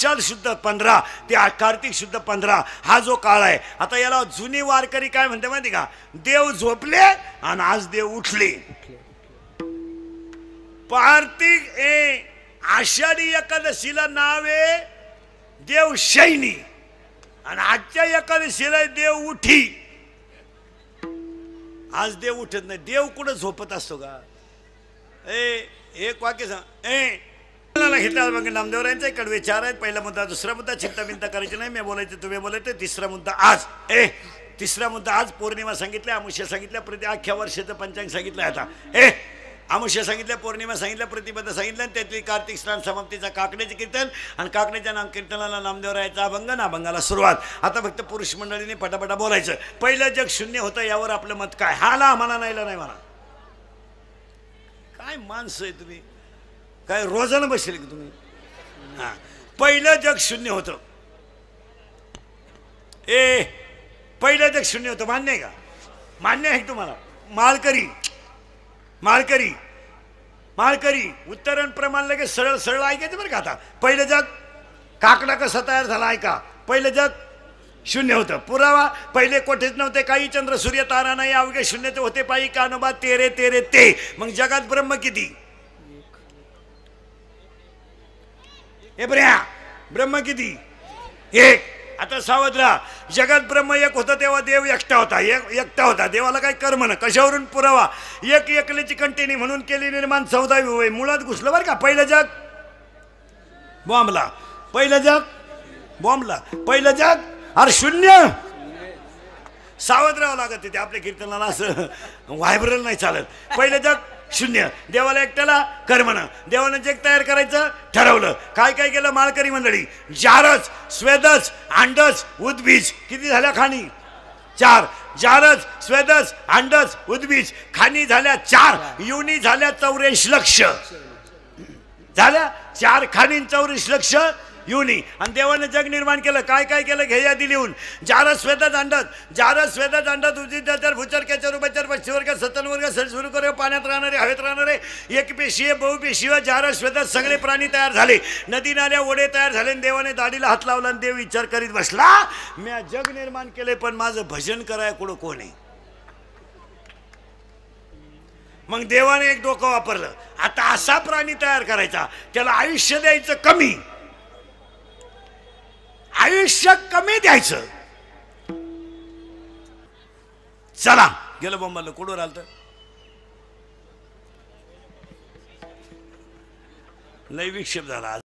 आषाढ शुद्ध 15 ते कार्तिक शुद्ध 15 हा जो काळ आहे. आता याला जुनी वारकरी काय म्हणते माहिती का, देव झोपले आणि आज देव उठले. कार्तिक आषाढी एकादशीला नाव आहे देव शयनी आणि आजच्या एकादशीला देव उठी. आज देव उठत नाही. देव कुठं झोपत असतो का? एक वाक्य सांग. घेतला मग नामदेवरायांचा कडवे 4 आहेत. पहिला मुद्दा, दुसरा मुद्दा चिंता बिंता करायची नाही, मी बोलायचं तुम्ही बोलायचं. तिसरा मुद्दा आज तिसरा मुद्दा आज पौर्णिमा सांगितल्या, अमुष्य सांगितल्या, प्रति अख्ख्या वर्षाचं पंचांग सांगितलं. आता अमुष्य सांगितल्या, पौर्णिमा सांगितल्या, प्रतिपदा सांगितलं. त्यातली कार्तिक स्नान समाप्तीचा काकण्याचे कीर्तन आणि काकण्याच्या नाम कीर्तनाला नामदेवरायाचा अभंग ना अभंगाला सुरुवात. आता फक्त पुरुष मंडळीने पटापटा बोलायचं. पहिलं जग शून्य होतं यावर आपलं मत काय? हाला आम्हाला नाही म्हणा. काय माणसं आहे तुम्ही, काय रोजानं बसले की तुम्ही? हा, पहिलं जग शून्य होतं. पहिलं जग शून्य होतं, मान्य आहे का? मान्य आहे तुम्हाला? माळकरी माळकरी माळकरी उत्तरण प्रमाण लगेच सरळ सरळ ऐकायचं बरं का. आता पहिलं जग काकडा कसा तयार झाला ऐका. पहिलं जग शून्य होतं. पुरावा, पहिले कोठेच नव्हते काही, चंद्र सूर्य तारा नाही, अवघे शून्य ते होते पायी कानोबा तेरे तेरे ते. मग जगात ब्रह्म किती? ब्रह्म किती? एक. आता सावध राहा, जगात ब्रह्म एक होतं तेव्हा देव एकटा होता. एकटा होता. देवाला काय कर्म ना. कशावरून पुरावा? एक एकलेची कंटिन्यू म्हणून केली निर्माण 14वी होय. मुळात घुसलं बरं का. पहिलं जग बॉम्बला. पहिलं जग बॉम्बला. पहिलं जग अरे शून्य. सावध राहावं लागत तिथे. आपल्या कीर्तनाला असं व्हायब्रल नाही चालत. पहिलं जग शून्य. देवाला एकट्याला कर्मनं. देवानं जग तयार करायचं ठरवलं. काय काय केलं माळकरी मंडळी? जारच, स्वेदच, अंडच, उद्बीज. किती झाल्या खाणी? 4. जारच, स्वेदच, अंडच, उद्बीज. खाणी झाल्या 4. युनी झाल्या 84 लक्ष. झाल्या 4 खाणी 84 लक्ष युनी. आणि देवाने जग निर्माण केलं. काय काय केलं घे यादी लिहून. जारस स्वेदच अंडत, जारस स्वेदच अंडत, उजितर भूचर केचर उभचर पश्चिवर्ग सतनवर्ग सलसुरुकर पाण्यात राहणारे हवेत राहणारे एकपेशीय बहुपेशीय जारस स्वेदच सगळे प्राणी तयार झाले. नदी नाल्या ओढे तयार झाले. देवाने दाढीला हात लावला आणि देव विचार करीत बसला, मी जग निर्माण केले पण माझं भजन कराय कुठं कोण आहे? मग देवाने एक डोकं वापरलं. आता असा प्राणी तयार करायचा त्याला आयुष्य द्यायचं कमी, आयुष्य कमी द्यायचं. चला गेलं बोंबाला. कुठवर आलत? लय विक्षेप झाला.